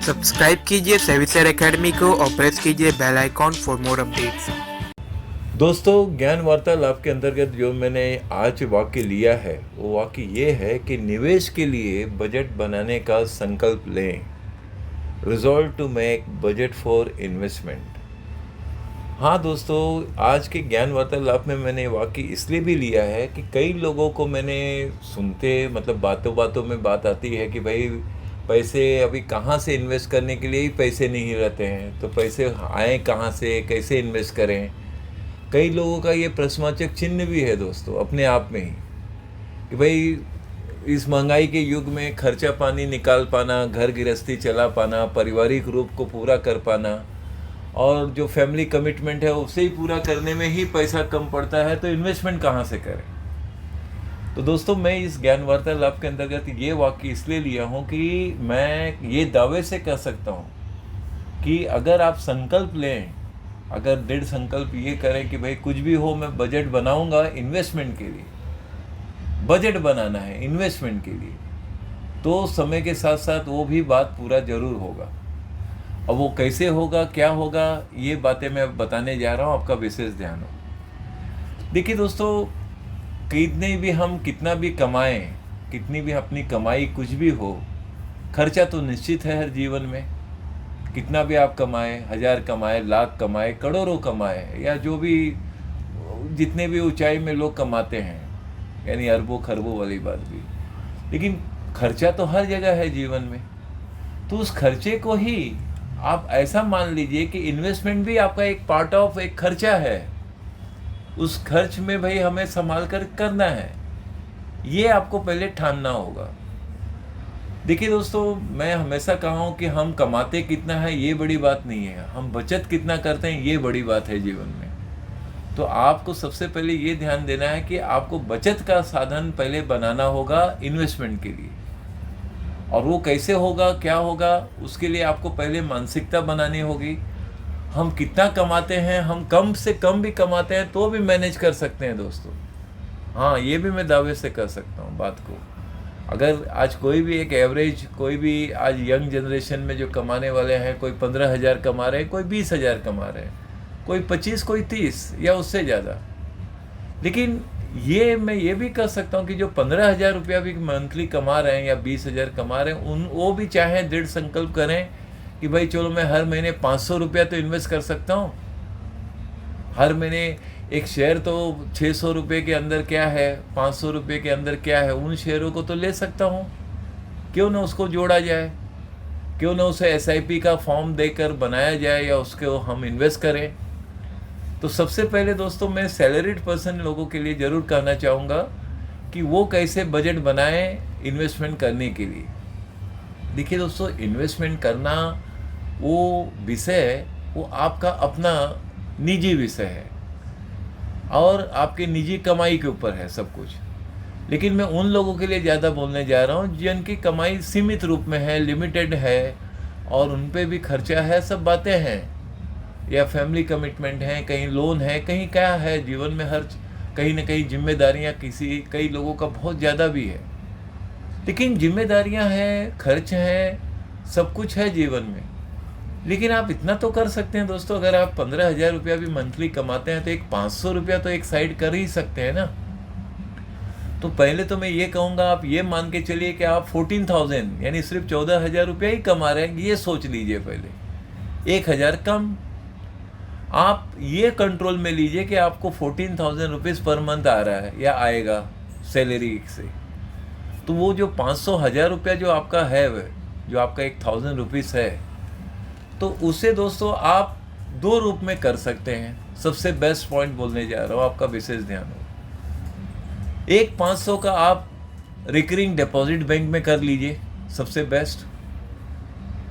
Subscribe कीजिए सेविसर academy को और प्रेस कीजिए bell icon for more updates. दोस्तों, ज्ञान वार्तालाप के अंतर्गत जो मैंने आज वाक्य लिया है वो वाक्य ये है कि निवेश के लिए बजट बनाने का संकल्प लें। Resolve to make budget for investment. हाँ दोस्तों, आज के ज्ञान वार्तालाप में मैंने वाक्य इसलिए भी लिया है कि कई लोगों को मैंने सुनते मतलब बातों बातों में बात आती है कि भाई पैसे अभी कहाँ से इन्वेस्ट करने के लिए ही पैसे नहीं रहते हैं, तो पैसे आए कहाँ से, कैसे इन्वेस्ट करें। कई लोगों का ये प्रश्नवाचक चिन्ह भी है दोस्तों अपने आप में ही कि भाई इस महंगाई के युग में खर्चा पानी निकाल पाना, घर गृहस्थी चला पाना, पारिवारिक रूप को पूरा कर पाना और जो फैमिली कमिटमेंट है उसे ही पूरा करने में ही पैसा कम पड़ता है, तो इन्वेस्टमेंट कहाँ से करें। तो दोस्तों, मैं इस ज्ञान वार्तालाप के अंतर्गत ये वाक्य इसलिए लिया हूँ कि मैं ये दावे से कह सकता हूँ कि अगर आप संकल्प लें, अगर दृढ़ संकल्प ये करें कि भाई कुछ भी हो मैं बजट बनाऊंगा इन्वेस्टमेंट के लिए, बजट बनाना है इन्वेस्टमेंट के लिए, तो समय के साथ साथ वो भी बात पूरा जरूर होगा। अब वो कैसे होगा, क्या होगा, ये बातें मैं बताने जा रहा हूँ, आपका विशेष ध्यान हो। देखिए दोस्तों, कितना भी कमाएं, कितनी भी अपनी कमाई कुछ भी हो, खर्चा तो निश्चित है हर जीवन में। कितना भी आप कमाएं, 1000 कमाएं, लाख कमाएं, करोड़ों कमाएं, या जो भी जितने भी ऊंचाई में लोग कमाते हैं, यानी अरबों खरबों वाली बात भी, लेकिन खर्चा तो हर जगह है जीवन में। तो उस खर्चे को ही आप ऐसा मान लीजिए कि इन्वेस्टमेंट भी आपका एक पार्ट ऑफ एक खर्चा है। उस खर्च में भाई हमें संभाल कर करना है, ये आपको पहले ठानना होगा। देखिए दोस्तों, मैं हमेशा कहा हूँ कि हम कमाते कितना है ये बड़ी बात नहीं है, हम बचत कितना करते हैं ये बड़ी बात है जीवन में। तो आपको सबसे पहले ये ध्यान देना है कि आपको बचत का साधन पहले बनाना होगा इन्वेस्टमेंट के लिए। और वो कैसे होगा, क्या होगा, उसके लिए आपको पहले मानसिकता बनानी होगी। हम कितना कमाते हैं, हम कम से कम भी कमाते हैं तो भी मैनेज कर सकते हैं दोस्तों। हाँ, ये भी मैं दावे से कर सकता हूँ बात को। अगर आज कोई भी एक एवरेज, कोई भी आज यंग जनरेशन में जो कमाने वाले हैं, कोई 15,000 कमा रहे हैं, कोई 20,000 कमा रहे हैं, कोई 25, कोई 30 या उससे ज़्यादा। लेकिन ये मैं ये भी कह सकता हूँ कि जो 15,000 रुपया भी मंथली कमा रहे हैं या 20,000 कमा रहे हैं, वो भी चाहे दृढ़ संकल्प करें कि भाई चलो मैं हर महीने 500 रुपया तो इन्वेस्ट कर सकता हूँ। हर महीने एक शेयर तो 600 रुपये के अंदर क्या है, 500 रुपये के अंदर क्या है, उन शेयरों को तो ले सकता हूँ। क्यों ना उसको जोड़ा जाए, क्यों ना उसे SIP का फॉर्म देकर बनाया जाए या उसको हम इन्वेस्ट करें। तो सबसे पहले दोस्तों, मैं सैलरीड पर्सन लोगों के लिए ज़रूर कहना चाहूँगा कि वो कैसे बजट बनाएं इन्वेस्टमेंट करने के लिए। देखिए दोस्तों, इन्वेस्टमेंट करना वो विषय, वो आपका अपना निजी विषय है और आपके निजी कमाई के ऊपर है सब कुछ। लेकिन मैं उन लोगों के लिए ज़्यादा बोलने जा रहा हूँ जिनकी कमाई सीमित रूप में है, लिमिटेड है, और उन पे भी खर्चा है, सब बातें हैं, या फैमिली कमिटमेंट है, कहीं लोन है, कहीं क्या है जीवन में, हर कहीं ना कहीं जिम्मेदारियाँ कई लोगों का बहुत ज़्यादा भी है। लेकिन जिम्मेदारियाँ हैं, खर्च हैं, सब कुछ है जीवन में। लेकिन आप इतना तो कर सकते हैं दोस्तों, अगर आप 15,000 रुपया भी मंथली कमाते हैं तो एक 500 रुपया तो एक साइड कर ही सकते हैं ना। तो पहले तो मैं ये कहूँगा, आप ये मान के चलिए कि आप 14,000 यानी सिर्फ 14,000 रुपया ही कमा रहे हैं, ये सोच लीजिए पहले। 1,000 कम आप ये कंट्रोल में लीजिए कि आपको 14,000 रुपीज़ पर मंथ आ रहा है या आएगा सैलरी से। तो वो जो 500 1000 रुपया जो आपका है, जो आपका 1,000 रुपीज़ है, तो उसे दोस्तों आप 2 रूप में कर सकते हैं। सबसे बेस्ट पॉइंट बोलने जा रहा हूँ, आपका विशेष ध्यान हो। एक 500 का आप रिकरिंग डिपॉजिट बैंक में कर लीजिए, सबसे बेस्ट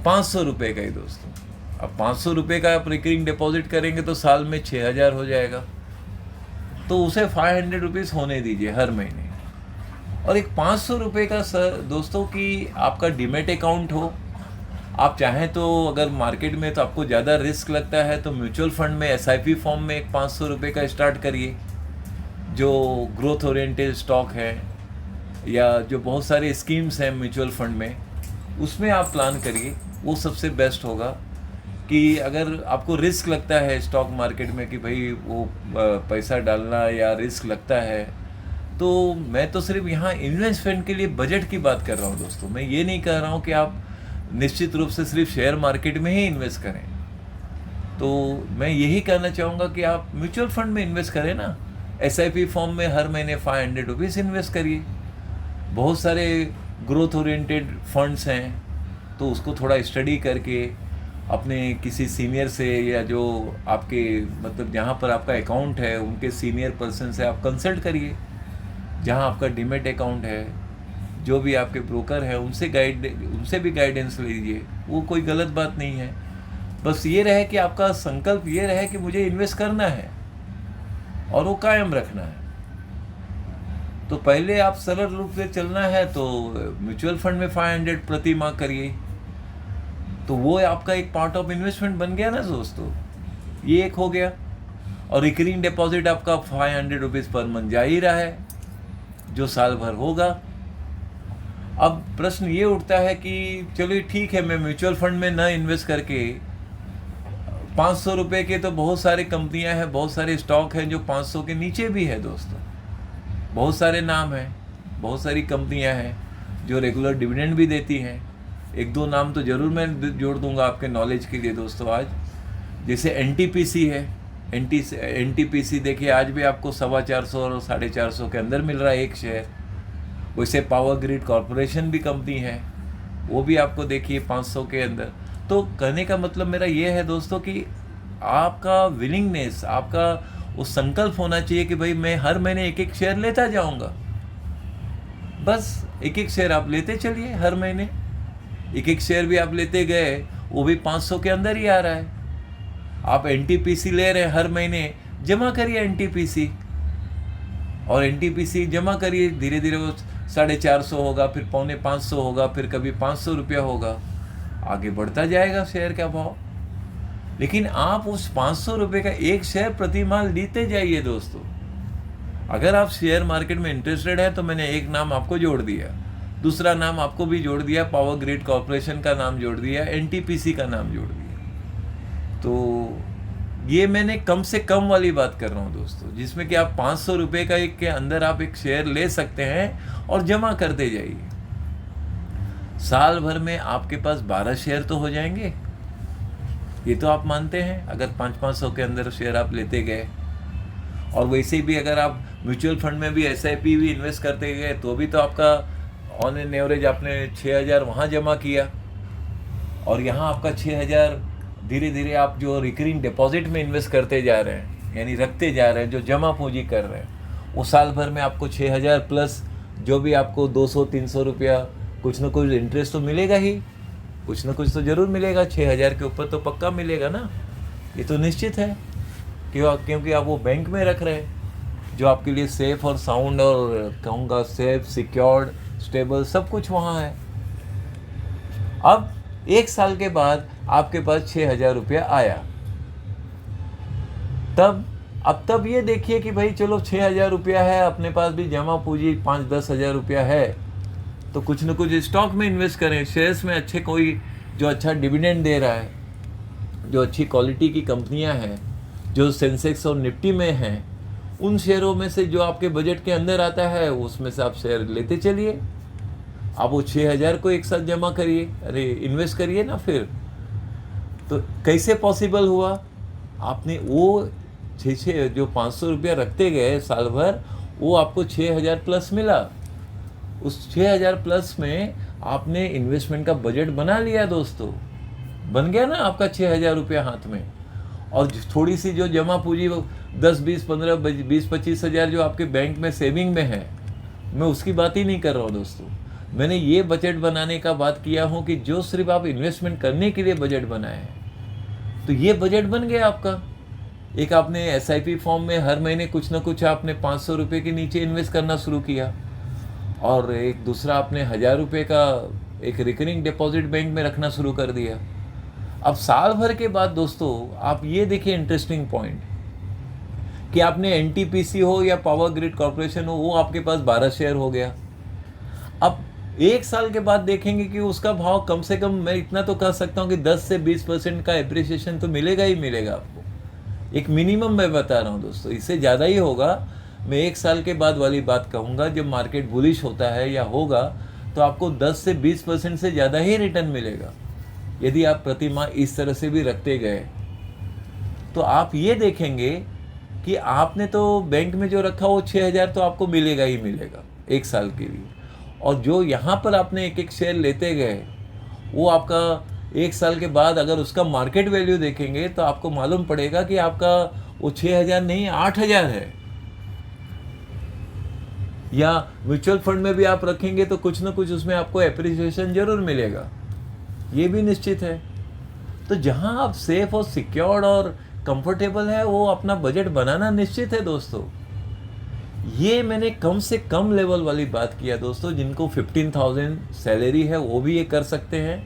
500 रुपये का ही दोस्तों। अब 500 रुपये का आप रिकरिंग डिपॉजिट करेंगे तो साल में 6,000 हो जाएगा, तो उसे 500 रुपीज़ होने दीजिए हर महीने। और एक 500 रुपये का सर दोस्तों कि आपका डीमेट अकाउंट हो। आप चाहें तो अगर मार्केट में तो आपको ज़्यादा रिस्क लगता है तो म्यूचुअल फंड में SIP फॉर्म में एक 500 रुपये का स्टार्ट करिए, जो ग्रोथ ओरिएंटेड स्टॉक है या जो बहुत सारे स्कीम्स हैं म्यूचुअल फंड में, उसमें आप प्लान करिए, वो सबसे बेस्ट होगा। कि अगर आपको रिस्क लगता है स्टॉक मार्केट में कि भाई वो पैसा डालना या रिस्क लगता है, तो मैं तो सिर्फ यहाँ इन्वेस्टमेंट के लिए बजट की बात कर रहा हूँ दोस्तों। मैं ये नहीं कह रहा हूँ कि आप निश्चित रूप से सिर्फ शेयर मार्केट में ही इन्वेस्ट करें। तो मैं यही कहना चाहूँगा कि आप म्यूचुअल फंड में इन्वेस्ट करें ना। SIP फॉर्म में हर महीने 500 रुपीज़ इन्वेस्ट करिए। बहुत सारे ग्रोथ ओरिएंटेड फंड्स हैं, तो उसको थोड़ा स्टडी करके अपने किसी सीनियर से या जो आपके मतलब जहाँ पर आपका अकाउंट है उनके सीनियर पर्सन से आप कंसल्ट करिए। जहाँ आपका डीमेट अकाउंट है, जो भी आपके ब्रोकर हैं उनसे भी गाइडेंस लीजिए। वो कोई गलत बात नहीं है। बस ये रहे कि आपका संकल्प ये रहे कि मुझे इन्वेस्ट करना है और वो कायम रखना है। तो पहले आप सरल रूप से चलना है तो म्यूचुअल फंड में 500 प्रति माह करिए, तो वो आपका एक पार्ट ऑफ इन्वेस्टमेंट बन गया ना दोस्तों। ये एक हो गया। और रिकरिंग डिपॉजिट आपका 500 रुपीज़ पर मंथ जा ही रहा है, जो साल भर होगा। अब प्रश्न ये उठता है कि चलिए ठीक है, मैं म्यूचुअल फंड में न इन्वेस्ट करके 500 रुपये के तो बहुत सारे कंपनियां हैं, बहुत सारे स्टॉक हैं जो 500 के नीचे भी है दोस्तों। बहुत सारे नाम हैं, बहुत सारी कंपनियां हैं जो रेगुलर डिविडेंड भी देती हैं। एक दो नाम तो ज़रूर मैं जोड़ दूंगा आपके नॉलेज के लिए दोस्तों आज। जैसे NTPC है। NTPC देखिए आज भी आपको 450 और 450 के अंदर मिल रहा है एक शेयर। वैसे पावर ग्रिड कॉरपोरेशन भी कंपनी है, वो भी आपको देखिए 500 के अंदर। तो कहने का मतलब मेरा ये है दोस्तों कि आपका विलिंगनेस, आपका वो संकल्प होना चाहिए कि भाई मैं हर महीने एक एक शेयर लेता जाऊंगा। बस एक एक शेयर आप लेते चलिए, हर महीने एक एक शेयर भी आप लेते गए, वो भी 500 के अंदर ही आ रहा है। आप NTPC ले रहे हैं, हर महीने जमा करिए NTPC, और NTPC जमा करिए, धीरे धीरे वो 450 होगा, फिर 450 होगा, फिर कभी 500 रुपया होगा, आगे बढ़ता जाएगा शेयर का भाव। लेकिन आप उस 500 रुपये का एक शेयर प्रति माह लेते जाइए दोस्तों। अगर आप शेयर मार्केट में इंटरेस्टेड है तो मैंने एक नाम आपको जोड़ दिया, दूसरा नाम आपको भी जोड़ दिया, पावर ग्रिड कॉरपोरेशन का नाम जोड़ दिया, NTPC का नाम जोड़ दिया। तो ये मैंने कम से कम वाली बात कर रहा हूँ दोस्तों, जिसमें कि आप 500 रुपये का एक के अंदर आप एक शेयर ले सकते हैं और जमा करते जाइए। साल भर में आपके पास 12 शेयर तो हो जाएंगे, ये तो आप मानते हैं, अगर 500 के अंदर शेयर आप लेते गए। और वैसे भी अगर आप म्यूचुअल फंड में भी SIP भी इन्वेस्ट करते गए तो भी तो आपका ऑन एन एवरेज आपने 6000 वहाँ जमा किया, और यहाँ आपका 6000 धीरे धीरे आप जो रिकरिंग डिपॉजिट में इन्वेस्ट करते जा रहे हैं, यानी रखते जा रहे हैं, जो जमा पूंजी कर रहे हैं, वो साल भर में आपको 6000 प्लस जो भी आपको 200-300 रुपया कुछ ना कुछ इंटरेस्ट तो मिलेगा ही, कुछ ना कुछ तो ज़रूर मिलेगा। 6000 के ऊपर तो पक्का मिलेगा ना, ये तो निश्चित है। क्योंकि आप वो बैंक में रख रहे हैं, जो आपके लिए सेफ और साउंड, और कहूँगा सेफ, सिक्योर्ड, स्टेबल, सब कुछ वहाँ है। अब एक साल के बाद आपके पास 6000 रुपया आया, तब ये देखिए कि भाई चलो 6000 रुपया है, अपने पास भी जमा पूंजी 5-10 हज़ार रुपया है, तो कुछ न कुछ स्टॉक में इन्वेस्ट करें, शेयर्स में अच्छे, कोई जो अच्छा डिविडेंड दे रहा है, जो अच्छी क्वालिटी की कंपनियां हैं, जो सेंसेक्स और निफ्टी में हैं, उन शेयरों में से जो आपके बजट के अंदर आता है उसमें से आप शेयर लेते चलिए। आप वो 6000 को एक साथ जमा करिए, अरे इन्वेस्ट करिए ना। फिर तो कैसे पॉसिबल हुआ? आपने वो 6 जो 500 रुपया रखते गए साल भर, वो आपको 6000 प्लस मिला। उस 6000 प्लस में आपने इन्वेस्टमेंट का बजट बना लिया दोस्तों, बन गया ना आपका 6000 रुपया हाथ में। और थोड़ी सी जो जमा पूंजी 10, 20, 15, 20, 25 हज़ार जो आपके बैंक में सेविंग में है, मैं उसकी बात ही नहीं कर रहा हूँ दोस्तों। मैंने ये बजट बनाने का बात किया हूँ कि जो सिर्फ आप इन्वेस्टमेंट करने के लिए बजट बनाए हैं, तो ये बजट बन गया आपका। एक आपने SIP फॉर्म में हर महीने कुछ ना कुछ आपने 500 रुपये के नीचे इन्वेस्ट करना शुरू किया, और एक दूसरा आपने 1000 रुपये का एक रिकरिंग डिपॉजिट बैंक में रखना शुरू कर दिया। अब साल भर के बाद दोस्तों आप ये देखिए इंटरेस्टिंग पॉइंट, कि आपने NTPC हो या पावर ग्रिड कॉरपोरेशन हो, वो आपके पास 12 शेयर हो गया। अब 1 साल के बाद देखेंगे कि उसका भाव कम से कम, मैं इतना तो कह सकता हूँ कि 10 से 20% का एप्रिसिएशन तो मिलेगा ही मिलेगा आपको। एक मिनिमम मैं बता रहा हूँ दोस्तों, इससे ज़्यादा ही होगा। मैं 1 साल के बाद वाली बात कहूँगा, जब मार्केट बुलिश होता है या होगा तो आपको 10 से 20% से ज़्यादा ही रिटर्न मिलेगा यदि आप प्रति माह इस तरह से भी रखते गए। तो आप ये देखेंगे कि आपने तो बैंक में जो रखा वो 6,000 तो आपको मिलेगा ही मिलेगा 1 साल के लिए, और जो यहाँ पर आपने एक एक शेयर लेते गए वो आपका 1 साल के बाद अगर उसका मार्केट वैल्यू देखेंगे तो आपको मालूम पड़ेगा कि आपका वो 6,000 नहीं 8,000 है। या म्यूचुअल फंड में भी आप रखेंगे तो कुछ ना कुछ उसमें आपको एप्रिसिएशन जरूर मिलेगा, ये भी निश्चित है। तो जहाँ आप सेफ और सिक्योर्ड और कंफर्टेबल है वो अपना बजट बनाना निश्चित है दोस्तों। ये मैंने कम से कम लेवल वाली बात किया दोस्तों। जिनको 15,000 सैलरी है वो भी ये कर सकते हैं,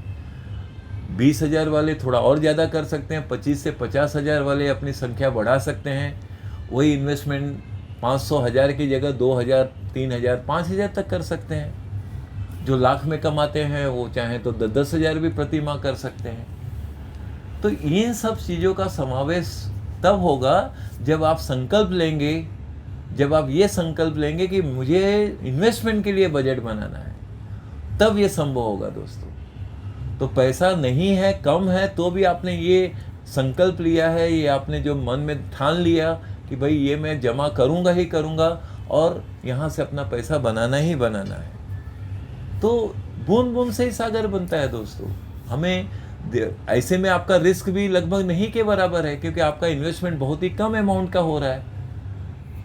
20,000 वाले थोड़ा और ज़्यादा कर सकते हैं, 25 से 50,000 वाले अपनी संख्या बढ़ा सकते हैं। वही इन्वेस्टमेंट 500,000 की जगह 2,000, 3,000, 5,000 तक कर सकते हैं। जो लाख में कमाते हैं वो चाहे तो 10,000 भी प्रति माह कर सकते हैं। तो इन सब चीज़ों का समावेश तब होगा जब आप संकल्प लेंगे, जब आप ये संकल्प लेंगे कि मुझे इन्वेस्टमेंट के लिए बजट बनाना है, तब ये संभव होगा दोस्तों। तो पैसा नहीं है, कम है, तो भी आपने ये संकल्प लिया है, ये आपने जो मन में ठान लिया कि भाई ये मैं जमा करूँगा ही करूँगा और यहाँ से अपना पैसा बनाना ही बनाना है, तो बूंद बूंद से ही सागर बनता है दोस्तों। हमें ऐसे में आपका रिस्क भी लगभग नहीं के बराबर है, क्योंकि आपका इन्वेस्टमेंट बहुत ही कम अमाउंट का हो रहा है।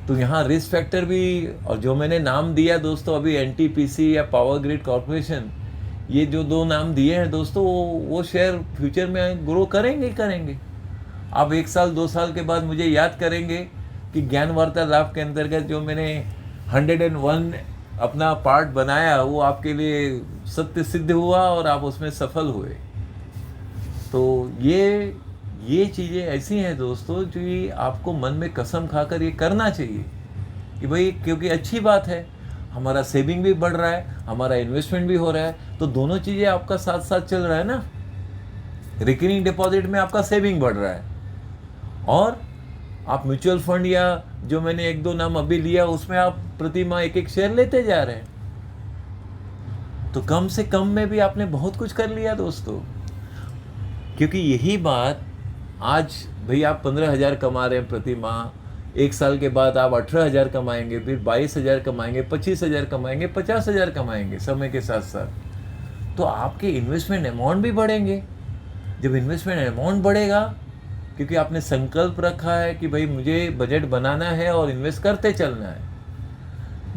तो यहाँ रिस्क फैक्टर भी, और जो मैंने नाम दिया दोस्तों अभी एनटीपीसी या पावर ग्रिड कॉर्पोरेशन, ये जो 2 नाम दिए हैं दोस्तों, वो शेयर फ्यूचर में ग्रो करेंगे ही करेंगे। आप 1 साल 2 साल के बाद मुझे याद करेंगे कि ज्ञान वार्तालाप के अंतर्गत जो मैंने 101 अपना पार्ट बनाया वो आपके लिए सत्य सिद्ध हुआ और आप उसमें सफल हुए। तो ये चीज़ें ऐसी हैं दोस्तों जो ये आपको मन में कसम खाकर ये करना चाहिए कि भाई, क्योंकि अच्छी बात है, हमारा सेविंग भी बढ़ रहा है, हमारा इन्वेस्टमेंट भी हो रहा है, तो दोनों चीज़ें आपका साथ साथ चल रहा है ना। रिकरिंग डिपॉजिट में आपका सेविंग बढ़ रहा है और आप म्यूचुअल फंड या जो मैंने 1-2 नाम अभी लिया उसमें आप प्रति माह एक एक शेयर लेते जा रहे हैं। तो कम से कम में भी आपने बहुत कुछ कर लिया दोस्तों। क्योंकि यही बात आज भाई आप 15,000 कमा रहे हैं प्रति माह, 1 साल के बाद आप 18,000 कमाएंगे, फिर 22,000 कमाएंगे, 25,000 कमाएंगे, 50,000 कमाएंगे समय के साथ साथ। तो आपके इन्वेस्टमेंट अमाउंट भी बढ़ेंगे। जब इन्वेस्टमेंट अमाउंट बढ़ेगा, क्योंकि आपने संकल्प रखा है कि भाई मुझे बजट बनाना है और इन्वेस्ट करते चलना है,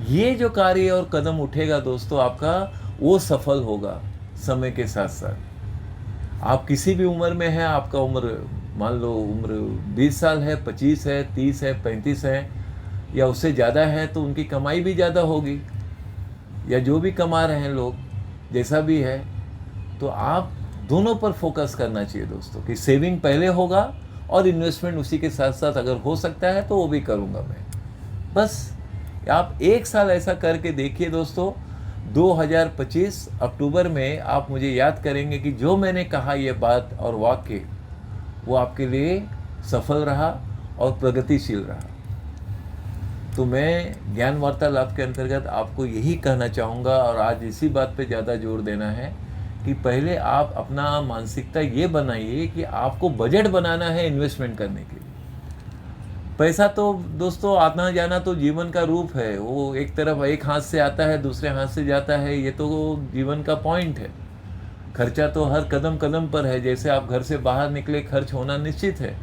ये जो कार्य और कदम उठेगा दोस्तों आपका, वो सफल होगा समय के साथ साथ। आप किसी भी उम्र में हैं, आपका उम्र मान लो उम्र 20 साल है, 25 है, 30 है, 35 है या उससे ज़्यादा है, तो उनकी कमाई भी ज़्यादा होगी, या जो भी कमा रहे हैं लोग जैसा भी है। तो आप दोनों पर फोकस करना चाहिए दोस्तों कि सेविंग पहले होगा और इन्वेस्टमेंट उसी के साथ साथ अगर हो सकता है तो वो भी करूँगा मैं। बस आप 1 साल ऐसा करके देखिए दोस्तों। 2025 अक्टूबर में आप मुझे याद करेंगे कि जो मैंने कहा ये बात और वाक्य वो आपके लिए सफल रहा और प्रगतिशील रहा। तो मैं ज्ञान वार्तालाप के अंतर्गत आपको यही कहना चाहूँगा और आज इसी बात पे ज़्यादा जोर देना है कि पहले आप अपना मानसिकता ये बनाइए कि आपको बजट बनाना है इन्वेस्टमेंट करने के लिए। पैसा तो दोस्तों आना जाना तो जीवन का रूप है, वो एक तरफ एक हाथ से आता है दूसरे हाथ से जाता है, ये तो जीवन का पॉइंट है। खर्चा तो हर कदम कदम पर है, जैसे आप घर से बाहर निकले खर्च होना निश्चित है।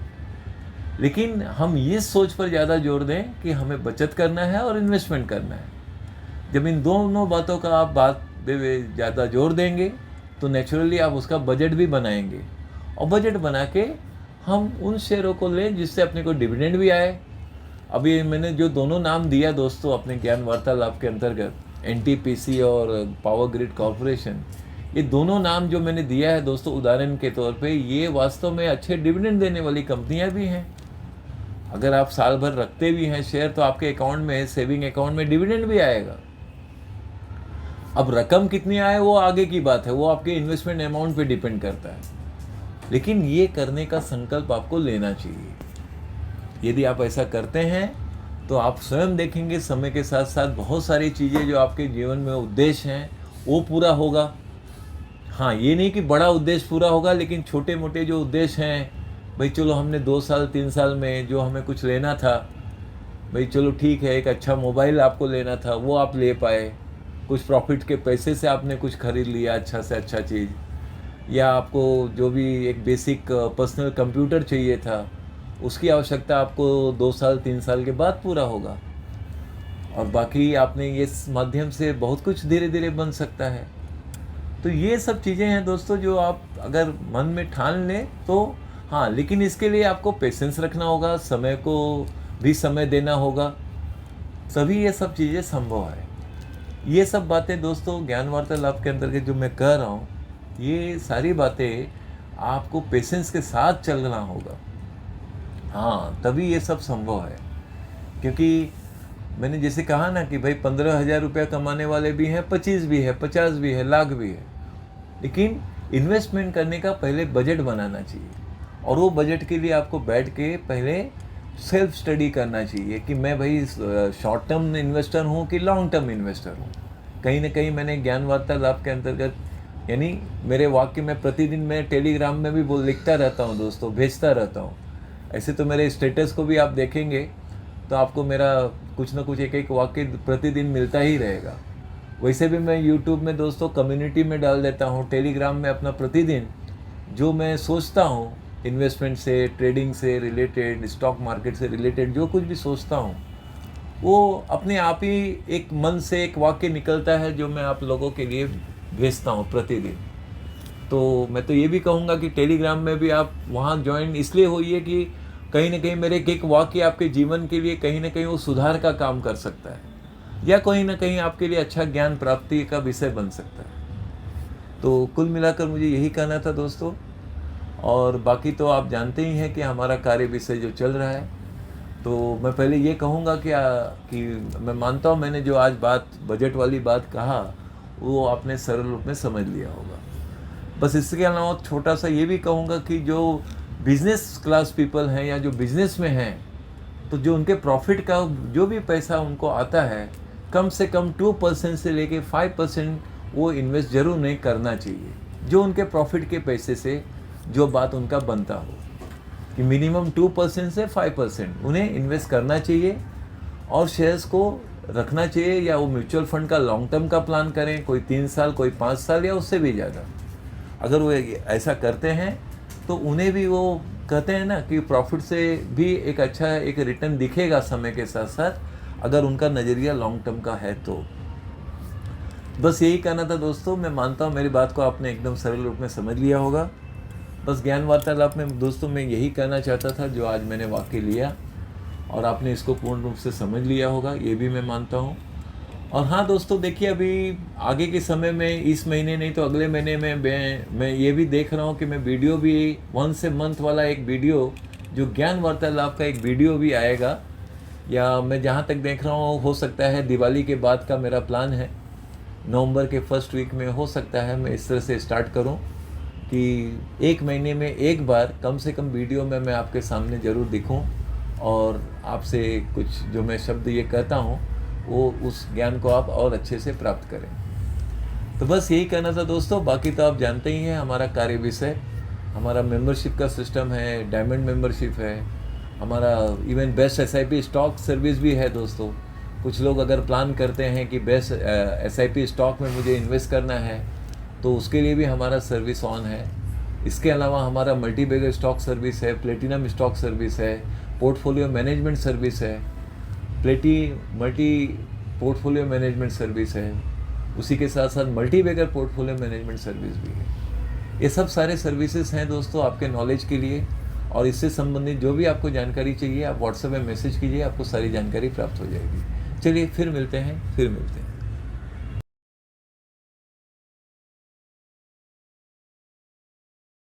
लेकिन हम ये सोच पर ज़्यादा जोर दें कि हमें बचत करना है और इन्वेस्टमेंट करना है। जब इन दोनों बातों का आप बात ज़्यादा जोर देंगे तो नेचुरली आप उसका बजट भी बनाएंगे और बजट बना के हम उन शेयरों को लें जिससे अपने को डिविडेंड भी आए। अभी मैंने जो दोनों नाम दिया दोस्तों अपने ज्ञान वार्तालाप के अंतर्गत, एनटीपीसी और पावर ग्रिड कॉर्पोरेशन, ये दोनों नाम जो मैंने दिया है दोस्तों उदाहरण के तौर पे, ये वास्तव में अच्छे डिविडेंड देने वाली कंपनियां भी हैं। अगर आप साल भर रखते भी हैं शेयर तो आपके अकाउंट में, सेविंग अकाउंट में डिविडेंड भी आएगा। अब रकम कितनी आए वो आगे की बात है, वो आपके इन्वेस्टमेंट अमाउंट पे डिपेंड करता है, लेकिन ये करने का संकल्प आपको लेना चाहिए। यदि आप ऐसा करते हैं तो आप स्वयं देखेंगे समय के साथ साथ बहुत सारी चीज़ें जो आपके जीवन में उद्देश्य हैं वो पूरा होगा। हाँ, ये नहीं कि बड़ा उद्देश्य पूरा होगा, लेकिन छोटे मोटे जो उद्देश्य हैं, भाई चलो हमने 2 साल 3 साल में जो हमें कुछ लेना था, भाई चलो ठीक है, एक अच्छा मोबाइल आपको लेना था वो आप ले पाए, कुछ प्रॉफिट के पैसे से आपने कुछ खरीद लिया अच्छा से अच्छा चीज़, या आपको जो भी एक बेसिक पर्सनल कंप्यूटर चाहिए था उसकी आवश्यकता आपको 2 साल 3 साल के बाद पूरा होगा, और बाकी आपने ये माध्यम से बहुत कुछ धीरे धीरे बन सकता है। तो ये सब चीज़ें हैं दोस्तों जो आप अगर मन में ठान लें तो हाँ, लेकिन इसके लिए आपको पेशेंस रखना होगा, समय को भी समय देना होगा, तभी ये सब चीज़ें संभव है। ये सब बातें दोस्तों ज्ञान वार्तालाप के अंतर्गत जो मैं कह रहा हूँ, ये सारी बातें आपको पेशेंस के साथ चलना होगा। हाँ, तभी ये सब संभव है। क्योंकि मैंने जैसे कहा ना कि भाई 15,000 रुपया कमाने वाले भी हैं, 25 भी है, 50 भी है, लाख भी है, लेकिन इन्वेस्टमेंट करने का पहले बजट बनाना चाहिए, और वो बजट के लिए आपको बैठ के पहले सेल्फ स्टडी करना चाहिए कि मैं भाई शॉर्ट टर्म इन्वेस्टर हूँ कि लॉन्ग टर्म इन्वेस्टर हूँ। कहीं ना कहीं मैंने ज्ञान वार्तालाप के अंतर्गत, यानी मेरे वाक्य में प्रतिदिन मैं टेलीग्राम में भी लिखता रहता हूँ दोस्तों, भेजता रहता हूँ। ऐसे तो मेरे स्टेटस को भी आप देखेंगे तो आपको मेरा कुछ ना कुछ एक एक वाक्य प्रतिदिन मिलता ही रहेगा। वैसे भी मैं यूट्यूब में दोस्तों कम्युनिटी में डाल देता हूँ, टेलीग्राम में अपना प्रतिदिन जो मैं सोचता हूँ इन्वेस्टमेंट से, ट्रेडिंग से रिलेटेड, स्टॉक मार्केट से रिलेटेड जो कुछ भी सोचता हूँ वो अपने आप ही एक मन से एक वाक्य निकलता है जो मैं आप लोगों के लिए भेजता हूँ प्रतिदिन। तो मैं तो ये भी कहूँगा कि टेलीग्राम में भी आप वहाँ ज्वाइन इसलिए होइए कि कहीं ना कहीं मेरे एक वाक्य आपके जीवन के लिए कहीं ना कहीं वो सुधार का काम कर सकता है, या कहीं ना कहीं आपके लिए अच्छा ज्ञान प्राप्ति का विषय बन सकता है। तो कुल मिलाकर मुझे यही कहना था दोस्तों, और बाकी तो आप जानते ही हैं कि हमारा कार्य विषय जो चल रहा है। तो मैं पहले ये कहूँगा कि मैं मानता हूँ मैंने जो आज बजट वाली बात कहा वो आपने सरल रूप में समझ लिया होगा। बस इसके अलावा छोटा सा ये भी कहूँगा कि जो बिजनेस क्लास पीपल हैं या जो बिजनेस में हैं, तो जो उनके प्रॉफिट का जो भी पैसा उनको आता है, कम से कम 2% से लेके 5% वो इन्वेस्ट जरूर नहीं करना चाहिए, जो उनके प्रॉफिट के पैसे से जो बात उनका बनता हो, कि मिनिमम 2% से 5% उन्हें इन्वेस्ट करना चाहिए, और शेयर्स को रखना चाहिए, या वो म्यूचुअल फंड का लॉन्ग टर्म का प्लान करें, कोई 3 साल कोई 5 साल या उससे भी ज़्यादा। अगर वो ऐसा करते हैं तो उन्हें भी वो कहते हैं ना कि प्रॉफिट से भी एक अच्छा एक रिटर्न दिखेगा समय के साथ साथ, अगर उनका नज़रिया लॉन्ग टर्म का है तो। बस यही कहना था दोस्तों। मैं मानता हूँ मेरी बात को आपने एकदम सरल रूप में समझ लिया होगा। बस ज्ञान वार्तालाप में दोस्तों मैं यही कहना चाहता था जो आज मैंने वाक्य लिया, और आपने इसको पूर्ण रूप से समझ लिया होगा, ये भी मैं मानता हूँ। और हाँ दोस्तों, देखिए अभी आगे के समय में, इस महीने नहीं तो अगले महीने में मैं ये भी देख रहा हूँ कि मैं वीडियो भी वंस ए मंथ वाला एक वीडियो, जो ज्ञान वार्तालाप का एक वीडियो भी आएगा, या मैं जहाँ तक देख रहा हूँ हो सकता है दिवाली के बाद का मेरा प्लान है, नवंबर के फर्स्ट वीक में हो सकता है मैं इस तरह से स्टार्ट करूँ कि 1 महीने में एक बार कम से कम वीडियो में मैं आपके सामने ज़रूर दिखूँ, और आपसे कुछ जो मैं शब्द ये कहता हूँ वो उस ज्ञान को आप और अच्छे से प्राप्त करें। तो बस यही कहना था दोस्तों। बाकी तो आप जानते ही हैं हमारा कार्य विषय, हमारा मेंबरशिप का सिस्टम है, डायमंड मेंबरशिप है, हमारा even best SIP stock service भी है दोस्तों। कुछ लोग अगर प्लान करते हैं कि बेस्ट SIP स्टॉक में मुझे इन्वेस्ट करना है तो उसके लिए भी हमारा सर्विस ऑन है। इसके अलावा हमारा मल्टी बैगर स्टॉक सर्विस है, प्लेटिनम स्टॉक सर्विस है, पोर्टफोलियो मैनेजमेंट सर्विस है, मल्टी पोर्टफोलियो मैनेजमेंट सर्विस है, उसी के साथ साथ multi bagger portfolio management service भी है। ये सब सारे सर्विसेज हैं दोस्तों आपके नॉलेज के लिए, और इससे संबंधित जो भी आपको जानकारी चाहिए आप व्हाट्सएप में मैसेज कीजिए, आपको सारी जानकारी प्राप्त हो जाएगी। चलिए फिर मिलते हैं।